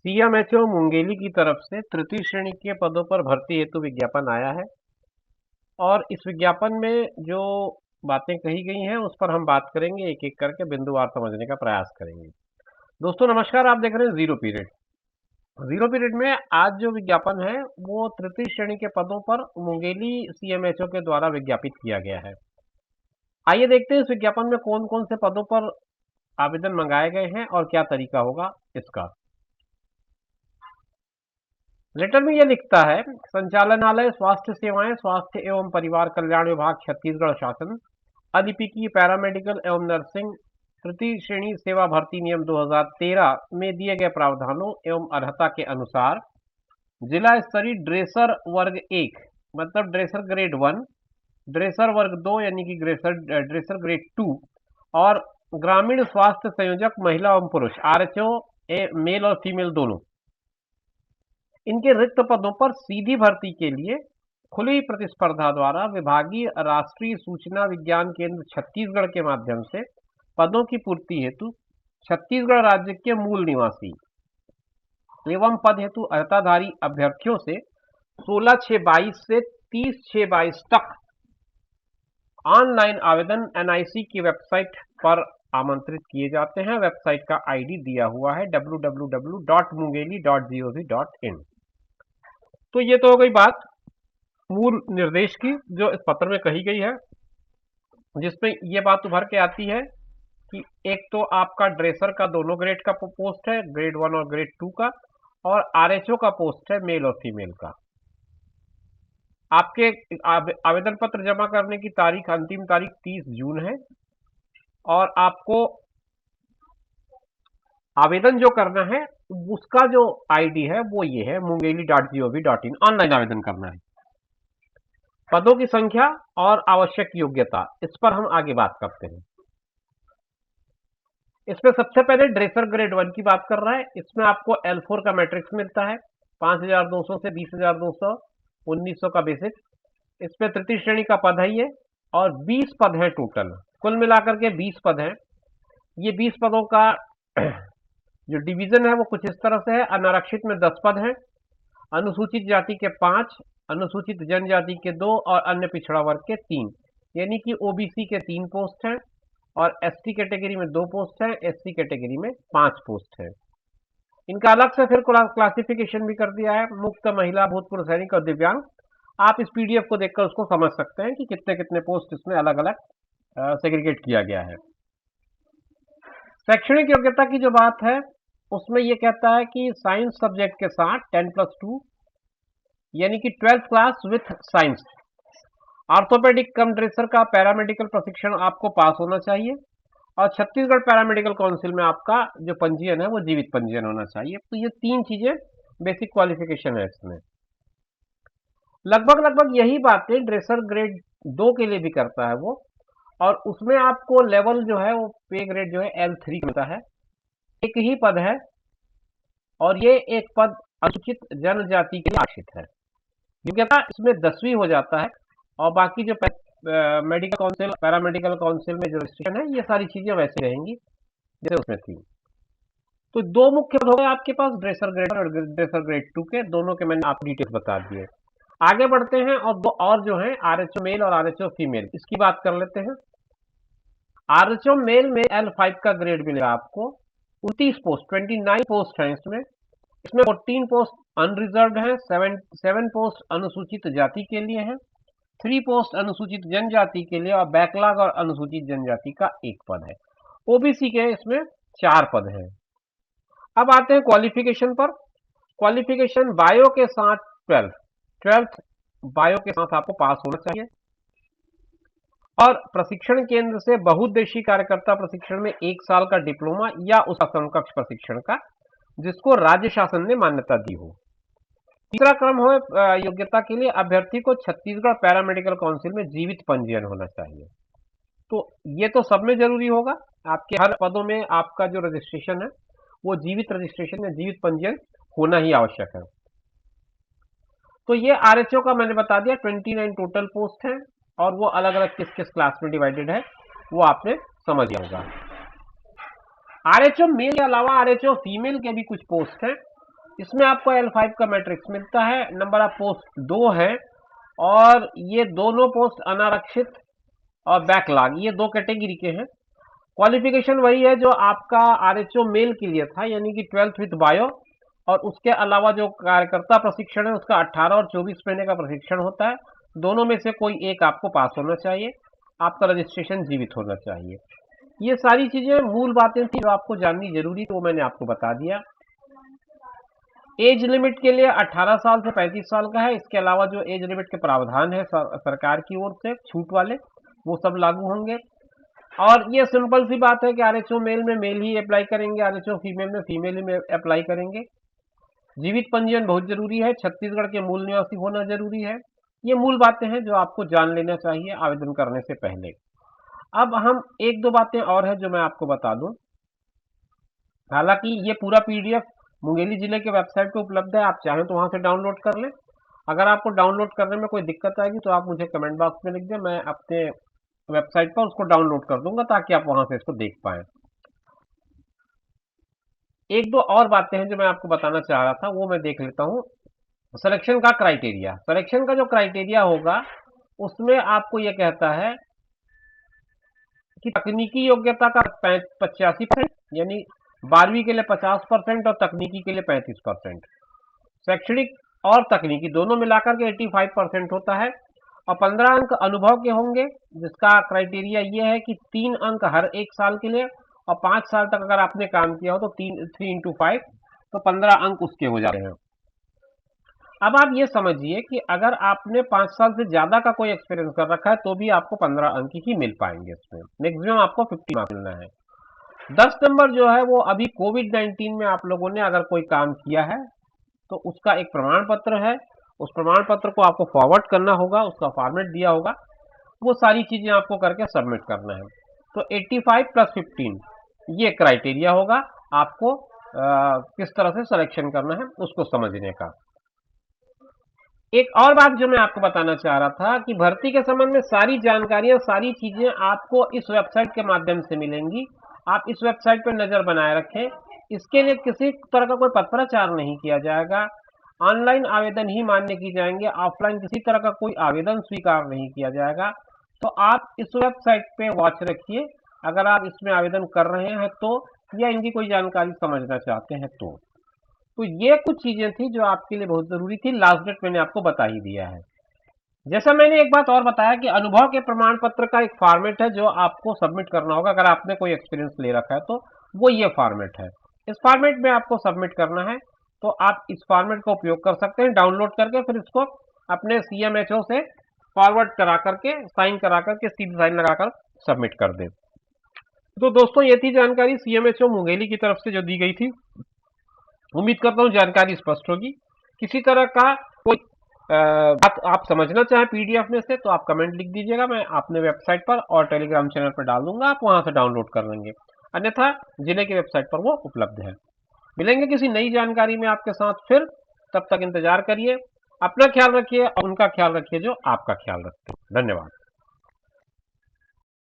CMHO Mungeli की तरफ से तृतीय श्रेणी के पदों पर भर्ती हेतु विज्ञापन आया है और इस विज्ञापन में जो बातें कही गई हैं उस पर हम बात करेंगे, एक एक करके बिंदुवार समझने का प्रयास करेंगे। दोस्तों नमस्कार, आप देख रहे हैं जीरो पीरियड। जीरो पीरियड में आज जो विज्ञापन है वो तृतीय श्रेणी के पदों पर मुंगेली सीएमएचओ के द्वारा विज्ञापित किया गया है। आइए देखते हैं इस विज्ञापन में कौन कौन से पदों पर आवेदन मंगाए गए हैं और क्या तरीका होगा इसका। लेटर में यह लिखता है, संचालनालय स्वास्थ्य सेवाएं, स्वास्थ्य एवं परिवार कल्याण विभाग, छत्तीसगढ़ शासन, अलिपिकीय पैरामेडिकल एवं नर्सिंग तृतीय श्रेणी सेवा भर्ती नियम 2013 में दिए गए प्रावधानों एवं अर्हता के अनुसार जिला स्तरीय ड्रेसर वर्ग 1 मतलब ड्रेसर ग्रेड 1, ड्रेसर वर्ग 2 यानी कि ड्रेसर ग्रेड 2 और ग्रामीण स्वास्थ्य संयोजक महिला एवं पुरुष आरएचओ मेल और फीमेल दोनों, इनके रिक्त पदों पर सीधी भर्ती के लिए खुली प्रतिस्पर्धा द्वारा विभागीय राष्ट्रीय सूचना विज्ञान केंद्र छत्तीसगढ़ के माध्यम से पदों की पूर्ति हेतु छत्तीसगढ़ राज्य के मूल निवासी एवं पद हेतु अर्हताधारी अभ्यर्थियों से 16/6/22 से 30/6/22 तक ऑनलाइन आवेदन एनआईसी की वेबसाइट पर आमंत्रित किए जाते हैं। वेबसाइट का आईडी दिया हुआ है www.mungeli.gov.in। तो ये तो हो गई बात मूल निर्देश की जो इस पत्र में कही गई है, जिसमें ये बात उभर के आती है कि एक तो आपका ड्रेसर का दोनों ग्रेड का पोस्ट है, ग्रेड 1 और ग्रेड 2 का, और आरएचओ का पोस्ट है मेल और फीमेल का। आपके आवेदन पत्र जमा करने की तारीख, अंतिम तारीख 30 जून है और आपको आवेदन जो करना है उसका जो आईडी है वो ये है mungeli.gov.in। ऑनलाइन आवेदन करना है। पदों की संख्या और आवश्यक योग्यता, इस पर हम आगे बात करते हैं। इसमें सबसे पहले ड्रेसर ग्रेड 1 की बात कर रहा है। इसमें आपको L4 का मैट्रिक्स मिलता है, 5200 से 20,200, 1900 का बेसिक। इसमें तृतीय श्रेणी का पद है ये और 20 पद हैं टोटल, कुल मिलाकर के 20 पद हैं। ये 20 पदों का जो डिवीजन है वो कुछ इस तरह से है। अनारक्षित में 10 पद हैं, अनुसूचित जाति के 5, अनुसूचित जनजाति के 2 और अन्य पिछड़ा वर्ग के 3, यानी कि ओबीसी के 3 पोस्ट हैं और एसटी कैटेगरी में 2 पोस्ट हैं, एससी कैटेगरी में 5 पोस्ट हैं। इनका अलग से फिर क्लासिफिकेशन भी कर दिया है, मुक्त, महिला, भूतपूर्व सैनिक और दिव्यांग। आप इस पीडीएफ को देखकर उसको समझ सकते हैं कि कितने कितने पोस्ट इसमें अलग अलग सेग्रीगेट किया गया है। शैक्षणिक योग्यता की जो बात है उसमें यह कहता है कि साइंस सब्जेक्ट के साथ 10+2 यानी कि 12th class with science, orthopaedic come dresser का पैरामेडिकल प्रशिक्षण आपको पास होना चाहिए और छत्तीसगढ़ पैरामेडिकल काउंसिल में आपका जो पंजीयन है वो जीवित पंजीयन होना चाहिए। तो ये 3 चीजें बेसिक क्वालिफिकेशन है इसमें। लगभग यही बातें ड्रेसर ग्रेड 2 के लिए भी करता है वो, और उसमें आपको लेवल जो है वो पे ग्रेड जो है L3 मिलता है। एक ही पद है और ये एक पद अनुसूचित जनजाति के लिए आरक्षित है। योग्यता इसमें 10वीं हो जाता है और बाकी जो मेडिकल काउंसिल, पैरामेडिकल काउंसिल में जो रजिस्ट्रेशन है ये सारी चीजें वैसे रहेंगी जैसे उसमें थी। तो 2 मुख्य पद हो गए आपके पास, ड्रेसर ग्रेड और ड्रेसर ग्रेड 2 के, दोनों के मैंने आपको डिटेल्स बता दिए। आगे बढ़ते हैं और 2 और जो है आरएचओ मेल और आरएचओ फीमेल, इसकी बात कर लेते हैं। आरएचओ मेल में L5 का ग्रेड मिलेगा आपको। 29 पोस्ट, 29 पोस्ट हैं इसमें 14 पोस्ट अनरिजर्व्ड है, 7 पोस्ट अनुसूचित जाति के लिए है, 3 पोस्ट अनुसूचित जनजाति के लिए और बैकलॉग और अनुसूचित जनजाति का 1 पद है। ओबीसी के इसमें 4 पद हैं। अब आते हैं क्वालिफिकेशन पर। क्वालिफिकेशन बायो के साथ 12th बायो के साथ आपको पास होना चाहिए और प्रशिक्षण केंद्र से बहुउद्देशीय कार्यकर्ता प्रशिक्षण में 1 साल का डिप्लोमा या उसका समकक्ष प्रशिक्षण का, जिसको राज्य शासन ने मान्यता दी हो। तीसरा क्रम हो योग्यता के लिए अभ्यर्थी को छत्तीसगढ़ पैरामेडिकल काउंसिल में जीवित पंजीयन होना चाहिए। तो ये तो सब में जरूरी होगा, आपके हर पदों में आपका जो रजिस्ट्रेशन है वो जीवित रजिस्ट्रेशन या जीवित पंजीयन होना ही आवश्यक है। तो ये आरएचओ का मैंने बता दिया, 29 टोटल पोस्ट हैं और वो अलग अलग किस किस क्लास में डिवाइडेड है वो आपने समझ लिया होगा। आरएचओ मेल के अलावा आरएचओ फीमेल के भी कुछ पोस्ट हैं इसमें आपको L5 का मैट्रिक्स मिलता है, नंबर ऑफ पोस्ट 2 है और ये दोनों पोस्ट अनारक्षित और बैकलॉग, ये 2 कैटेगरी के हैं। क्वालिफिकेशन वही है जो आपका आरएचओ मेल के लिए था, यानी कि 12th विद बायो, और उसके अलावा जो कार्यकर्ता प्रशिक्षण है उसका 18 और 24 महीने का प्रशिक्षण होता है। दोनों में से कोई एक आपको पास होना चाहिए, आपका रजिस्ट्रेशन जीवित होना चाहिए। ये सारी चीजें मूल बातें थी जो आपको जाननी जरूरी, तो मैंने आपको बता दिया। एज लिमिट के लिए 18 साल से 35 साल का है। इसके अलावा जो एज लिमिट के प्रावधान है सरकार की ओर से छूट वाले, वो सब लागू होंगे। और ये सिंपल सी बात है कि आरएचओ मेल में मेल ही अप्लाई करेंगे, आरएचओ फीमेल में फीमेल ही अप्लाई करेंगे। जीवित पंजीयन बहुत जरूरी है, छत्तीसगढ़ के मूल निवासी होना जरूरी है। ये मूल बातें हैं जो आपको जान लेना चाहिए आवेदन करने से पहले। अब हम एक दो बातें और है जो मैं आपको बता दूं। हालांकि ये पूरा पीडीएफ मुंगेली जिले के वेबसाइट पे उपलब्ध है, आप चाहें तो वहां से डाउनलोड कर लें। अगर आपको डाउनलोड करने में कोई दिक्कत आएगी तो आप मुझे कमेंट बॉक्स में लिख दें, मैं अपने वेबसाइट पर उसको डाउनलोड कर दूंगा ताकि आप वहां से इसको देख पाएं। एक दो और बातें हैं जो मैं आपको बताना चाह रहा था, वो मैं देख लेता हूं। सिलेक्शन का क्राइटेरिया, सिलेक्शन का जो क्राइटेरिया होगा उसमें आपको यह कहता है कि तकनीकी योग्यता का 85%, यानी 12वीं के लिए 50% और तकनीकी के लिए 35%। शैक्षणिक और तकनीकी दोनों मिलाकर के 85% होता है। और 15 अंक अनुभव के होंगे, जिसका क्राइटेरिया ये है कि 3 अंक हर एक साल के लिए, और 5 साल तक अगर आपने काम किया हो तो 3 इंटू 5, तो 15 अंक उसके हो जाते हैं। अब आप ये समझिए कि अगर आपने 5 साल से ज्यादा का कोई एक्सपीरियंस कर रखा है तो भी आपको 15 अंक ही मिल पाएंगे, इसमें मैक्सिमम आपको 50 मार्क्स मिलना है। 10 नंबर जो है वो अभी कोविड-19 में आप लोगों ने अगर कोई काम किया है तो उसका एक प्रमाण पत्र है, उस प्रमाण पत्र को आपको फॉरवर्ड करना होगा, उसका फॉर्मेट दिया होगा, वो सारी चीजें आपको करके सबमिट करना है। तो 85 प्लस 15 ये क्राइटेरिया होगा आपको किस तरह से सिलेक्शन करना है उसको समझने का। एक और बात जो मैं आपको बताना चाह रहा था कि भर्ती के संबंध में सारी जानकारियां, सारी चीजें आपको इस वेबसाइट के माध्यम से मिलेंगी। आप इस वेबसाइट पर नजर बनाए रखें। इसके लिए किसी तरह का कोई पत्राचार नहीं किया जाएगा, ऑनलाइन आवेदन ही मान्य की जाएंगे, ऑफलाइन किसी तरह का कोई आवेदन स्वीकार नहीं किया जाएगा। तो आप इस वेबसाइट पे वॉच रखिए, अगर आप इसमें आवेदन कर रहे हैं तो, या इनकी कोई जानकारी समझना चाहते हैं तो ये कुछ चीजें थी जो आपके लिए बहुत जरूरी थी। लास्ट डेट मैंने आपको बता ही दिया है। जैसा मैंने एक बात और बताया कि अनुभव के प्रमाण पत्र का एक फॉर्मेट है जो आपको सबमिट करना होगा, अगर आपने कोई एक्सपीरियंस ले रखा है तो वो ये फॉर्मेट है। इस फॉर्मेट में आपको सबमिट करना है, तो आप इस फॉर्मेट का उपयोग कर सकते हैं डाउनलोड करके, फिर इसको अपने CMHO से फॉरवर्ड करा करके, साइन करा करके, सीधी साइन लगाकर सबमिट कर दें। तो दोस्तों ये थी जानकारी CMHO मुंगेली की तरफ से जो दी गई थी। उम्मीद करता हूँ जानकारी स्पष्ट होगी। किसी तरह का कोई बात आप समझना चाहें पीडीएफ में से तो आप कमेंट लिख दीजिएगा, मैं अपने वेबसाइट पर और टेलीग्राम चैनल पर डाल दूंगा, आप वहां से डाउनलोड कर लेंगे, अन्यथा जिले की वेबसाइट पर वो उपलब्ध है। मिलेंगे किसी नई जानकारी में आपके साथ फिर, तब तक इंतजार करिए। अपना ख्याल रखिए और उनका ख्याल रखिए जो आपका ख्याल रखते हैं। धन्यवाद।